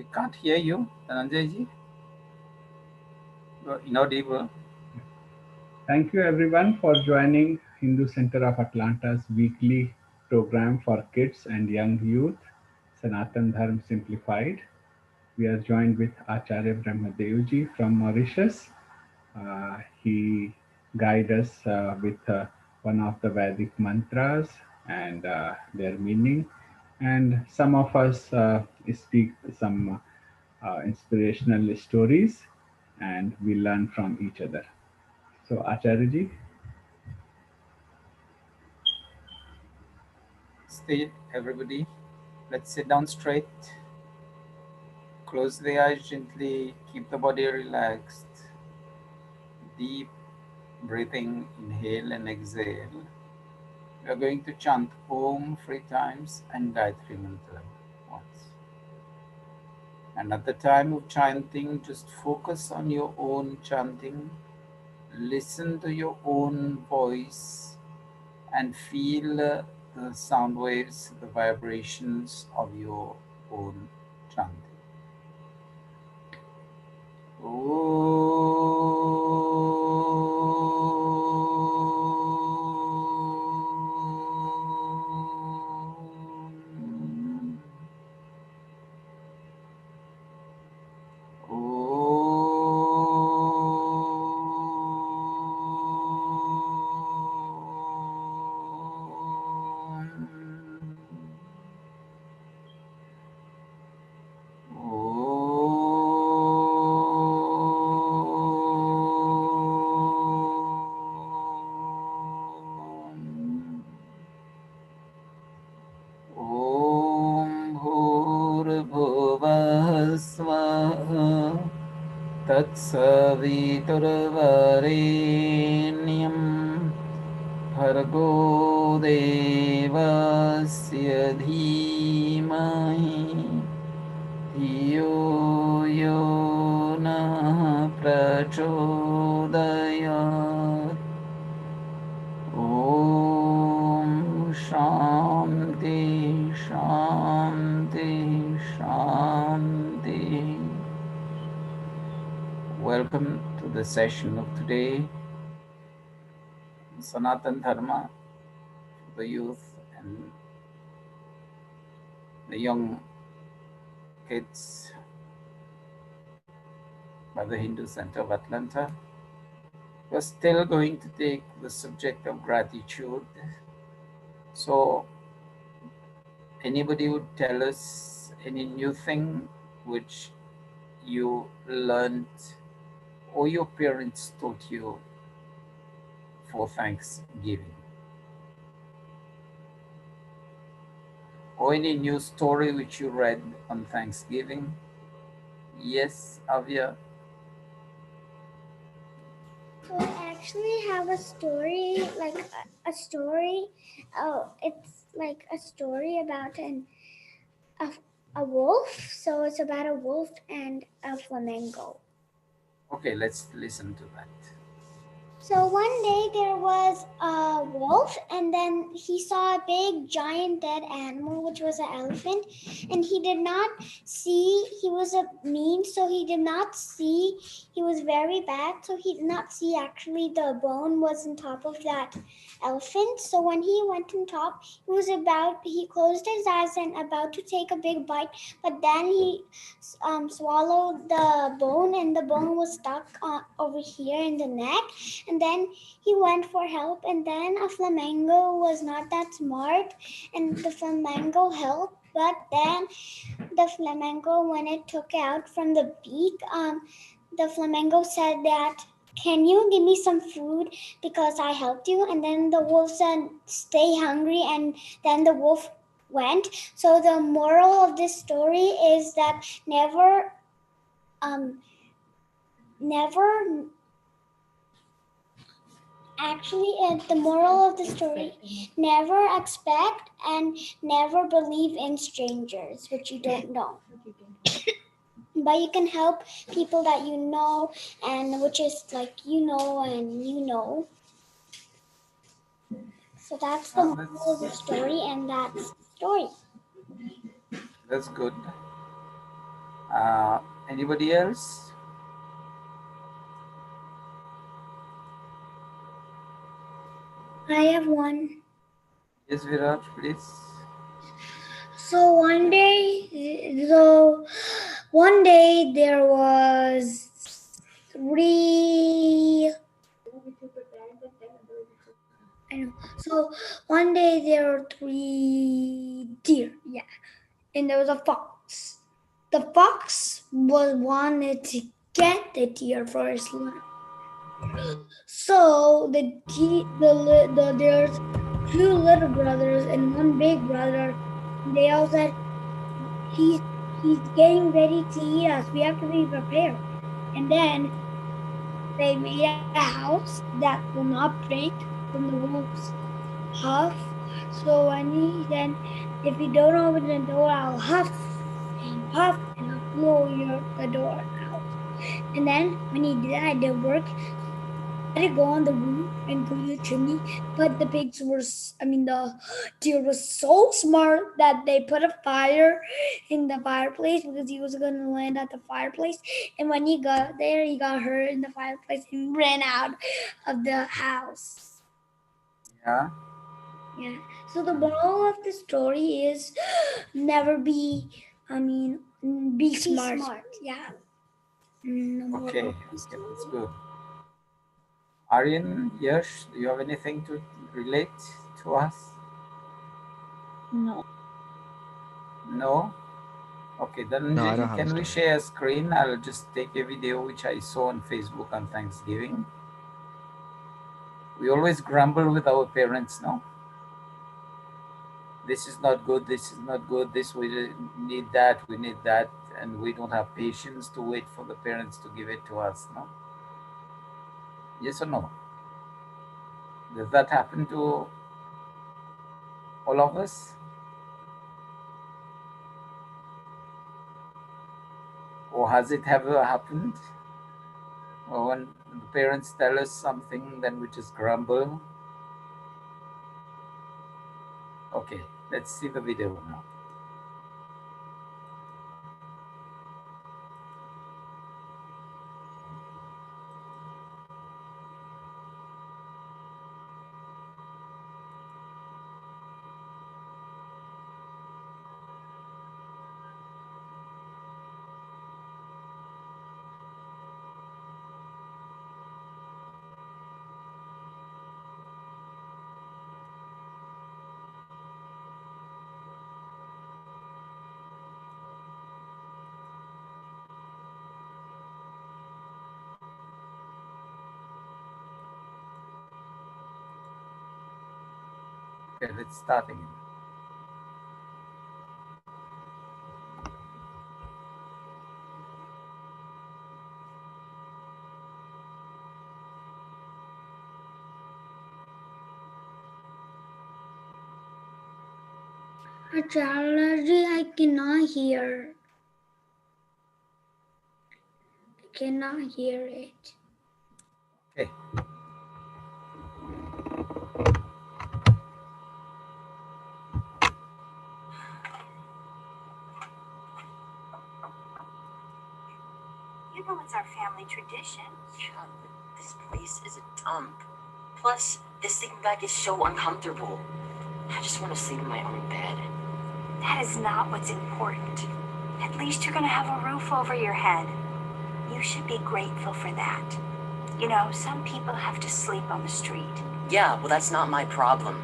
We can't hear you, Dhananjay ji. You're inaudible. Thank you everyone for joining Hindu Center of Atlanta's weekly program for kids and young youth, Sanatan Dharm Simplified. We are joined with Acharya Brahmadevji from Mauritius. He guides us with one of the Vedic mantras and their meaning. And some of us speak some inspirational stories and we learn from each other. So, Acharya Stay, everybody. Let's sit down straight. Close the eyes gently. Keep the body relaxed. Deep breathing, inhale and exhale. We are going to chant Om 3 times and Gayatri Mantra once. And at the time of chanting, just focus on your own chanting. Listen to your own voice and feel the sound waves, the vibrations of your own chanting. ॐ भूर्भुवः स्वः तत्सवितुर्वरेण्यं भर्गो देवस्य धीमहि धियो यो नः प्रचोदयात् ॐ शान्ति शान्ति शान्ति. Welcome to the session of today, Sanatan Dharma for the youth and the young kids by the Hindu Center of Atlanta. We're still going to take the subject of gratitude. So, anybody would tell us any new thing which you learned or your parents taught you for Thanksgiving? Or any new story which you read on Thanksgiving? Yes, Avya? So I actually have a story, like a story. Oh, it's like a story about a wolf. So it's about a wolf and a flamingo. Okay, let's listen to that. So one day there was a wolf, and then he saw a big, giant, dead animal, which was an elephant, and he did not see. He was a mean, so he did not see. He was very bad, so he did not see actually the bone was on top of that elephant. So when he went on top, he closed his eyes and about to take a big bite, but then he swallowed the bone, and the bone was stuck over here in the neck. And then he went for help, and then a flamingo was not that smart, and the flamingo helped. But then the flamingo, when it took it out from the beak, the flamingo said that, "Can you give me some food because I helped you?" And then the wolf said, "Stay hungry," and then the wolf went. So the moral of this story is that never actually, the moral of the story, never expect and never believe in strangers, which you don't know. But you can help people that you know, and which is like you know and you know. So that's the moral of the story, and that's the story. That's good. Anybody else? I have one. Yes, Virat, please. So one day there was three. I know. So one day there were three deer. Yeah, and there was a fox. The fox wanted to get the deer for his lunch. So there's two little brothers and one big brother. They all said, he's he's getting ready to eat us. We have to be prepared. And then they made a house that will not break from the wolves' huff. So when he said, if you don't open the door, I'll huff and puff and I'll blow the door out. And then when he did that, it didn't work. So he tried to go on the roof and go to the chimney, but the deer was so smart that they put a fire in the fireplace because he was going to land at the fireplace. And when he got there, he got hurt in the fireplace and ran out of the house. Yeah. Yeah. So the moral of the story is never be, be smart. Yeah. Okay, that's good. Aryan, Yash, do you have anything to relate to us? No. No? Okay, then No, I don't have a can we story. share a screen? I'll just take a video which I saw on Facebook on Thanksgiving. We always grumble with our parents, no? This is not good, this is not good, this we need that, we need that, and we don't have patience to wait for the parents to give it to us, no? Yes or no? Does that happen to all of us? Or has it ever happened? Or when the parents tell us something, then we just grumble? Okay, let's see the video now. Okay, let's start again. Astrology, I cannot hear. I cannot hear it. Okay. You know it's our family tradition. Yeah, but this place is a dump. Plus, this sleeping bag is so uncomfortable. I just want to sleep in my own bed. That is not what's important. At least you're gonna have a roof over your head. You should be grateful for that. You know, some people have to sleep on the street. Yeah, well, that's not my problem.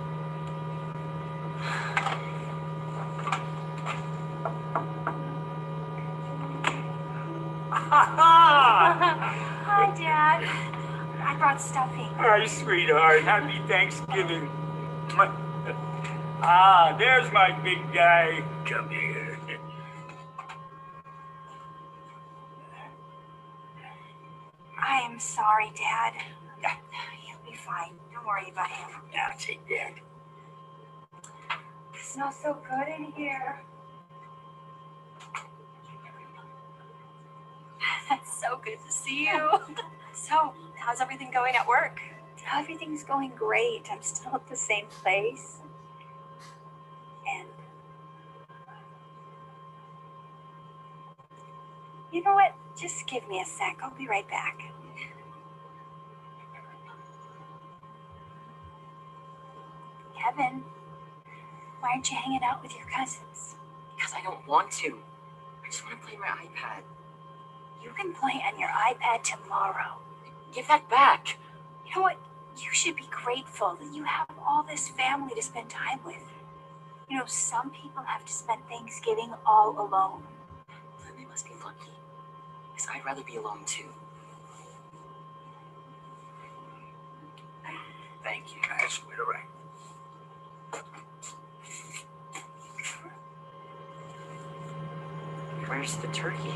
Hi, Dad. I brought stuffing. Hi, sweetheart. Happy Thanksgiving. There's my big guy. Come here. I am sorry, Dad. He'll be fine. Don't worry about him. Now, take that. It smells so good in here. That's so good to see you. So, how's everything going at work? Everything's going great. I'm still at the same place. And You know what? Just give me a sec. I'll be right back. Kevin, why aren't you hanging out with your cousins? Because I don't want to. I just want to play my iPad. You can play on your iPad tomorrow. Give that back. You know what? You should be grateful that you have all this family to spend time with. You know, some people have to spend Thanksgiving all alone. Then they must be lucky. Because I'd rather be alone too. Thank you. I swear to right. Where's the turkey?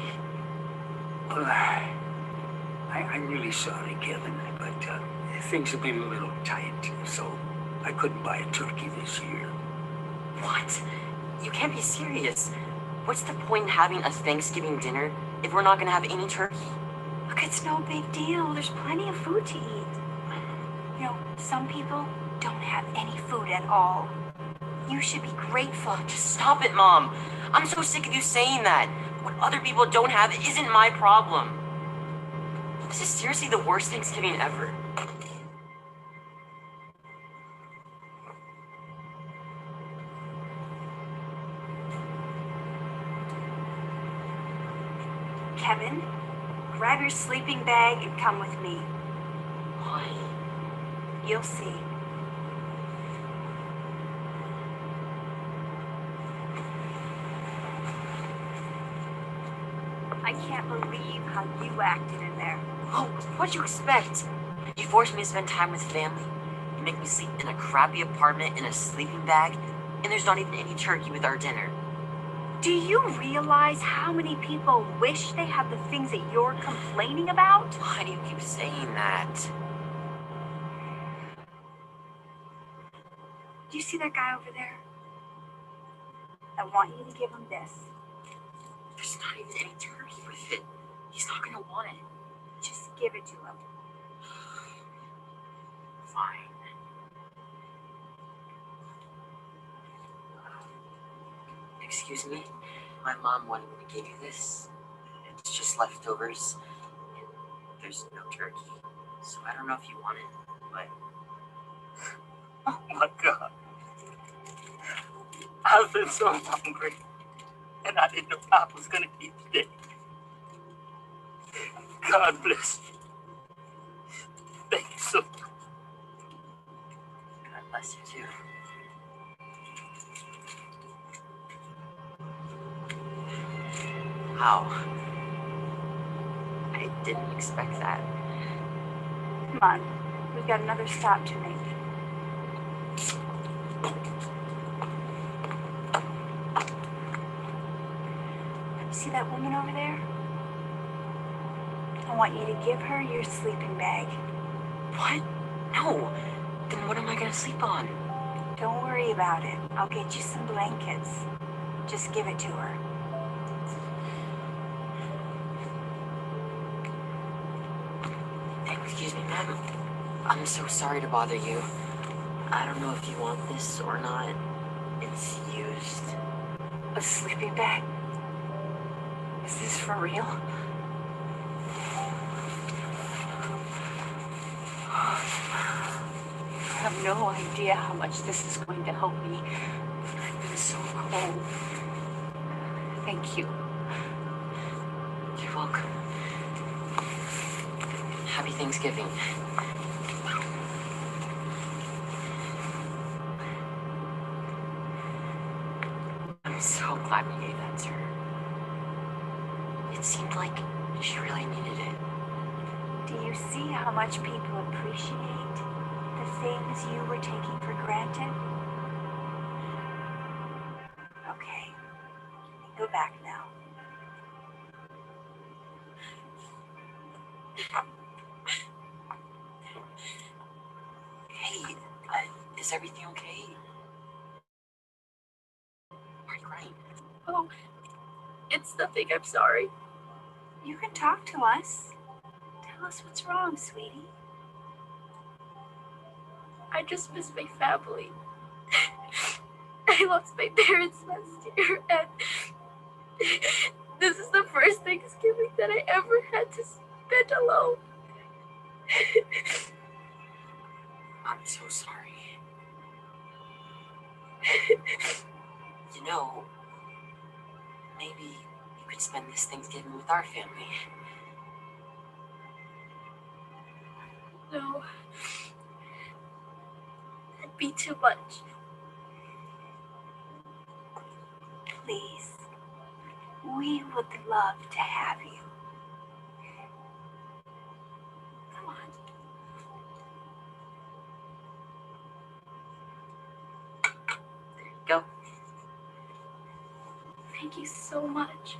Well, I'm really sorry, Kevin, but things have been a little tight, so I couldn't buy a turkey this year. What? You can't be serious. What's the point in having a Thanksgiving dinner if we're not going to have any turkey? Look, it's no big deal. There's plenty of food to eat. You know, some people don't have any food at all. You should be grateful. Just stop it, Mom. I'm so sick of you saying that. What other people don't have isn't my problem. This is seriously the worst Thanksgiving ever. Kevin, grab your sleeping bag and come with me. Why? You'll see. I can't believe how you acted in there. Oh, what'd you expect? You forced me to spend time with family. You make me sleep in a crappy apartment in a sleeping bag, and there's not even any turkey with our dinner. Do you realize how many people wish they had the things that you're complaining about? Why do you keep saying that? Do you see that guy over there? I want you to give him this. There's not even any turkey with it. He's not gonna want it. Just give it to him. Fine. Excuse me? My mom wanted me to give you this. It's just leftovers. And there's no turkey. So I don't know if you want it, but... Oh my God. I've been so hungry, and I didn't know I was gonna eat today. God bless you. Thank you so much. God bless you too. Wow. I didn't expect that. Come on, we've got another stop to make. See that woman over there? I want you to give her your sleeping bag. What? No. Then what am I gonna sleep on? Don't worry about it. I'll get you some blankets. Just give it to her. Excuse me, ma'am. I'm so sorry to bother you. I don't know if you want this or not. It's used. A sleeping bag? Is this for real? I have no idea how much this is going to help me. I've been so cold. Thank you. You're welcome. Happy Thanksgiving. I'm so glad we gave that to her. It seemed like she really needed it. Do you see how much people appreciate the things you were taking for granted? Okay, go back now. Hey, is everything okay? Why are you crying? Oh, it's nothing. I'm sorry. You can talk to us. Tell us what's wrong, sweetie. I just miss my family. I lost my parents last year, and This is the first Thanksgiving that I ever had to spend alone. I'm so sorry. You know, maybe you could spend this Thanksgiving with our family. No. That'd be too much. Please. We would love to have you. Come on. Go. Thank you so much.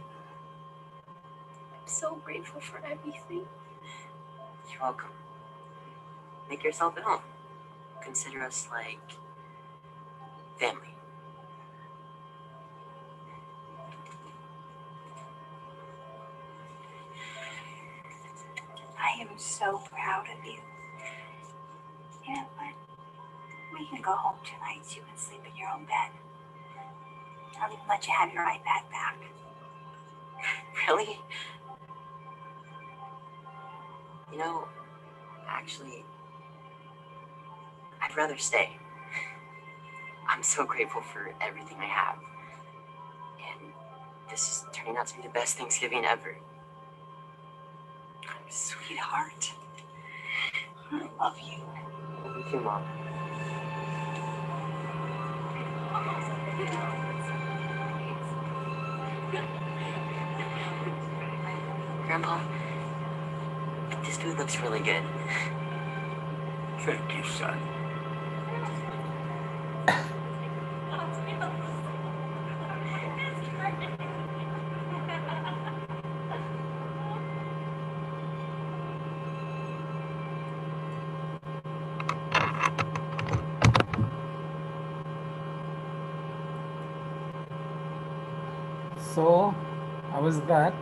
I'm so grateful for everything. You're welcome. Make yourself at home. Consider us like family. I am so proud of you. You know what? We can go home tonight so you can sleep in your own bed. I'll even let you have your iPad back. Really? You know, actually, I'd rather stay. I'm so grateful for everything I have. And this is turning out to be the best Thanksgiving ever. Sweetheart, I love you. Love you too, Mom. Grandpa, this food looks really good. Thank you, son. So, how was that?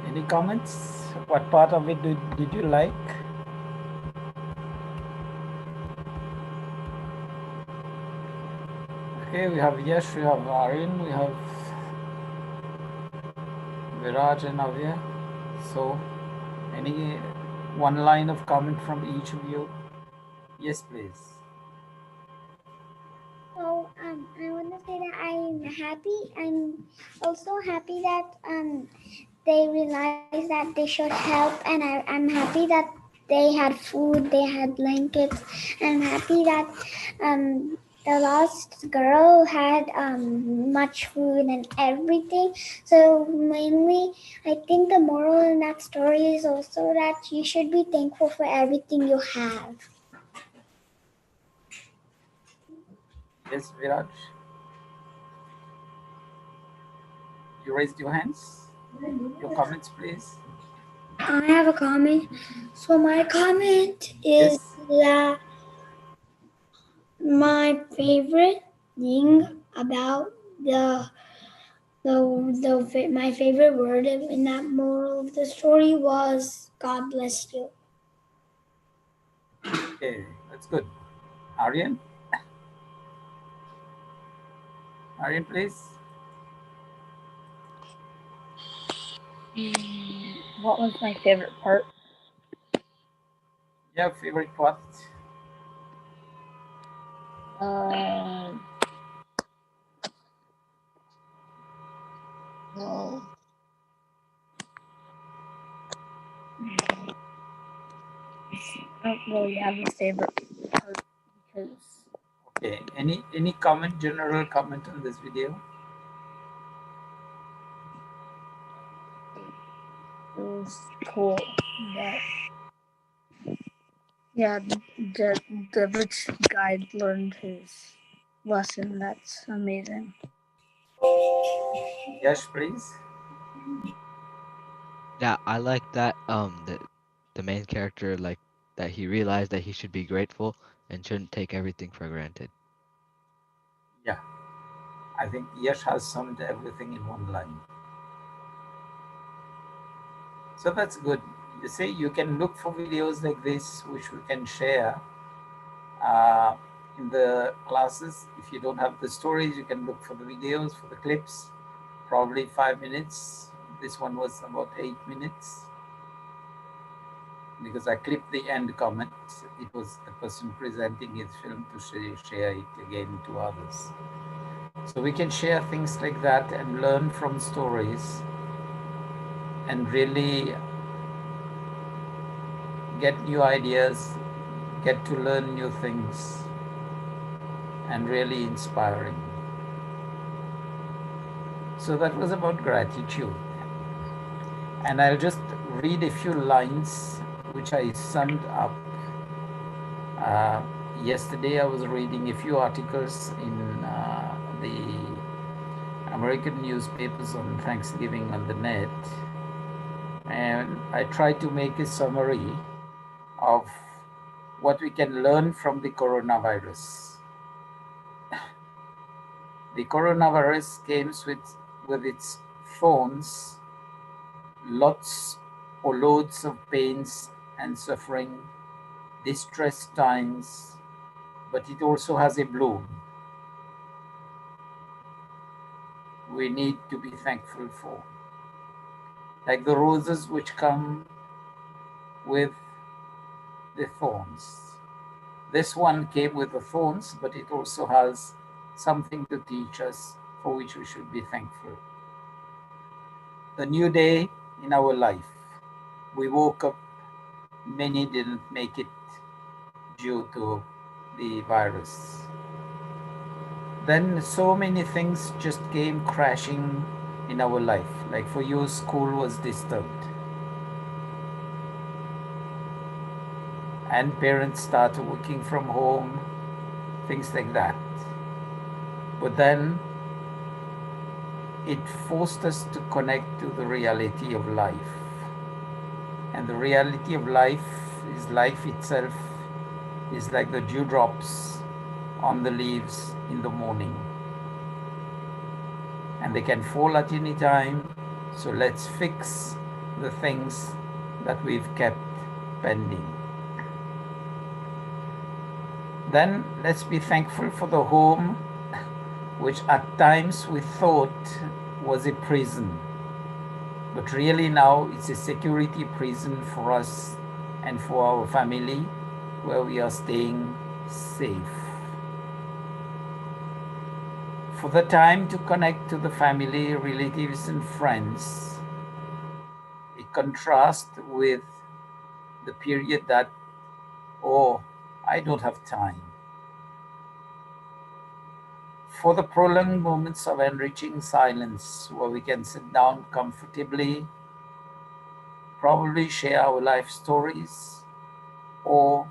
Any comments? What part of it did you like? Okay, we have Yash, we have Aryan, we have Viraj and Avya. So, any one line of comment from each of you? Yes, please. So I want to say that I'm happy. I'm also happy that they realized that they should help, and I'm happy that they had food, they had blankets, and I'm happy that the lost girl had much food and everything. So mainly, I think the moral in that story is also that you should be thankful for everything you have. Yes, Viraj. You raised your hands. Your comments, please. I have a comment. So my comment is Yes. that my favorite thing about my favorite word in that moral of the story was God bless you. Okay, that's good. Aryan? Aryan, please. What was my favorite part? Yeah, favorite part. Well, I don't really have a favorite part because Okay, any comment, general comment on this video? it was cool. But yeah, the rich guy learned his lesson. That's amazing. Yes, please. Yeah, I like that the main character like that he realized that he should be grateful and shouldn't take everything for granted. Yeah, I think Yash has summed everything in one line. So that's good. You see, you can look for videos like this, which we can share. Uh, in the classes. If you don't have the stories, you can look for the videos, for the clips, probably 5 minutes. This one was about 8 minutes because I clipped the end comment. It was the person presenting his film to share it again to others. So we can share things like that and learn from stories and really get new ideas, get to learn new things, and really inspiring. So that was about gratitude. And I'll just read a few lines which I summed up. Uh, Yesterday I was reading a few articles in the American newspapers on Thanksgiving on the net, and I tried to make a summary of what we can learn from the coronavirus. The coronavirus came with its thorns, lots or loads of pains and suffering, distress times, but it also has a bloom we need to be thankful for. Like the roses which come with the thorns. This one came with the thorns, but it also has something to teach us for which we should be thankful. A new day in our life. We woke up, many didn't make it due to the virus. Then so many things just came crashing in our life. Like for you, school was disturbed. And parents started working from home, things like that. But then it forced us to connect to the reality of life. And the reality of life itself is like the dewdrops on the leaves in the morning. And they can fall at any time. So let's fix the things that we've kept pending. Then let's be thankful for the home, which at times we thought was a prison. But really now it's a security prison for us and for our family, where we are staying safe. For the time to connect to the family, relatives, and friends, a contrast with the period that, oh, I don't have time. For the prolonged moments of enriching silence, where we can sit down comfortably, probably share our life stories, or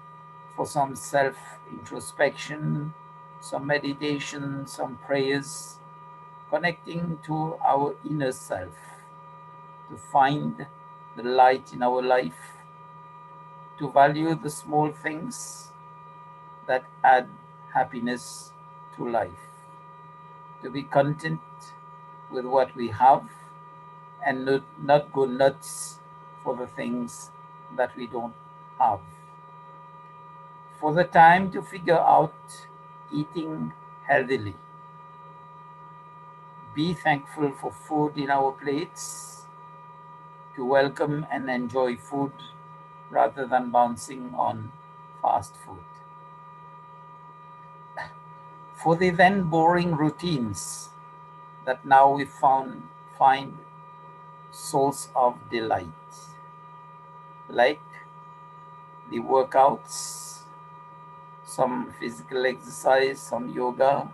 for some self-introspection, some meditation, some prayers, connecting to our inner self, to find the light in our life, to value the small things that add happiness to life, to be content with what we have and not go nuts for the things that we don't have. For the time to figure out eating healthily. Be thankful for food in our plates, to welcome and enjoy food rather than bouncing on fast food. For the then boring routines that now we find source of delight, like the workouts, some physical exercise, some yoga,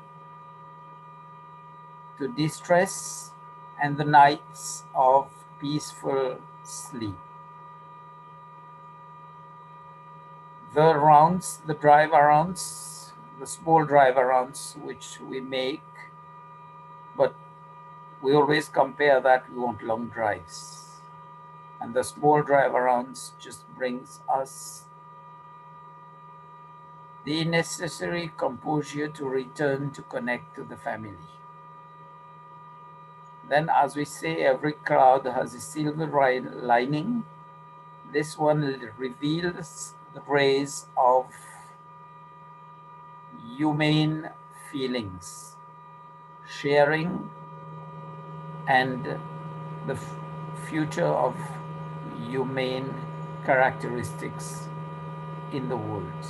to de-stress, and the nights of peaceful sleep. The rounds, the drive arounds, the small drive arounds which we make, but we always compare that we want long drives. And the small drive arounds just brings us the necessary composure to return to connect to the family. Then, as we say, every cloud has a silver lining. This one reveals the rays of humane feelings, sharing, and the future of humane characteristics in the world.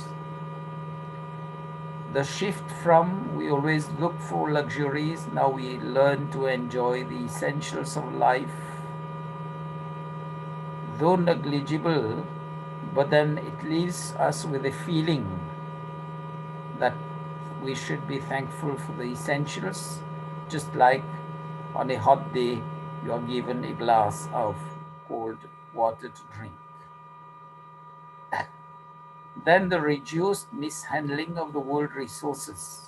The shift from we always look for luxuries, now we learn to enjoy the essentials of life, though negligible, but then it leaves us with a feeling that we should be thankful for the essentials, just like on a hot day you are given a glass of cold water to drink. Then the reduced mishandling of the world resources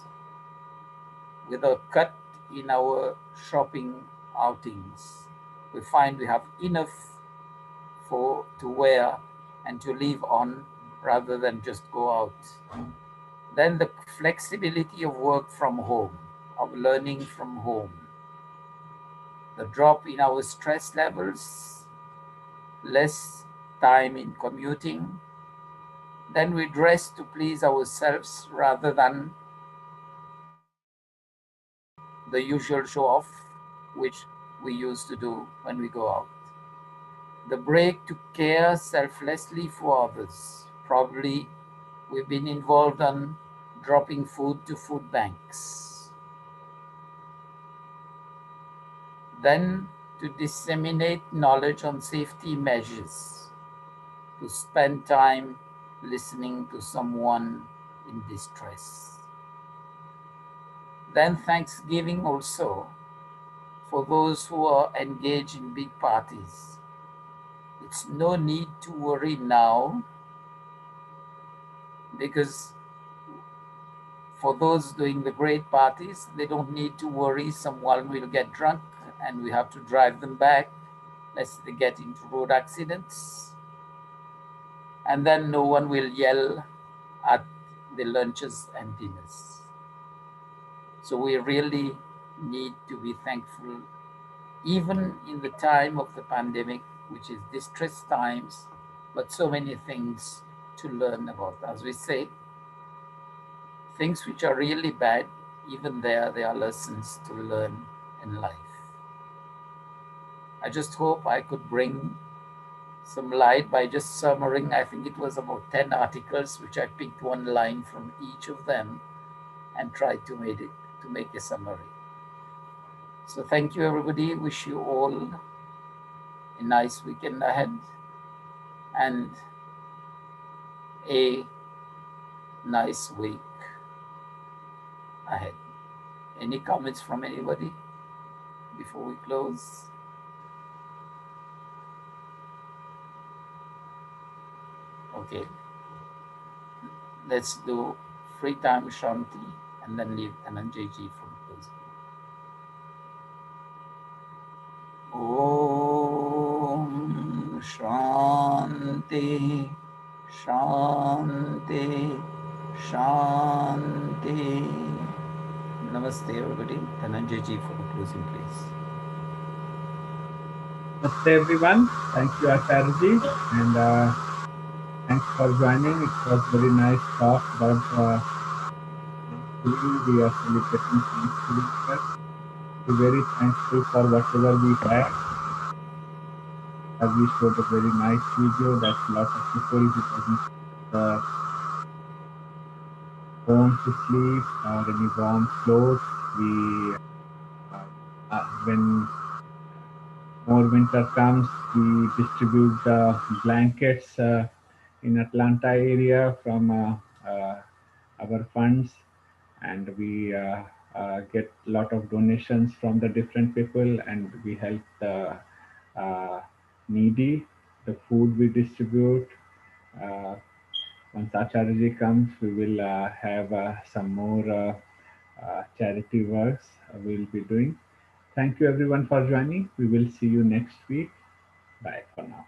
with a cut in our shopping outings. We find we have enough for to wear and to live on rather than just go out. Then the flexibility of work from home, of learning from home, the drop in our stress levels, less time in commuting. Then we dress to please ourselves rather than the usual show off, which we used to do when we go out. The break to care selflessly for others. Probably we've been involved on dropping food to food banks. Then to disseminate knowledge on safety measures, to spend time listening to someone in distress. Then Thanksgiving also for those who are engaged in big parties. It's no need to worry now because for those doing the great parties, they don't need to worry someone will get drunk and we have to drive them back lest they get into road accidents. And then no one will yell at the lunches and dinners. So we really need to be thankful, even in the time of the pandemic, which is distress times, but so many things to learn about. As we say, things which are really bad, even there are lessons to learn in life. I just hope I could bring some light by just summarizing. I think it was about 10 articles, which I picked one line from each of them and tried to make a summary. So thank you, everybody. Wish you all a nice weekend ahead and a nice week ahead. Any comments from anybody before we close? Okay, let's do free time Shanti and then leave Dhananjay ji for closing. Om Shanti Shanti Shanti. Namaste, everybody. Dhananjay ji for closing, please. Namaste, everyone. Thank you, Acharya, and thanks for joining. It was very nice talk about Thanksgiving. We are celebrating Thanksgiving here. We're very thankful for whatever we have. We showed a very nice video that a lot of people who doesn't have home to sleep or any warm clothes. We when more winter comes, we distribute the blankets in Atlanta area from our funds, and we get a lot of donations from the different people, and we help the needy. The food we distribute. Once Acharya comes, we will have some more charity works we'll be doing. Thank you everyone for joining. We will see you next week. Bye for now.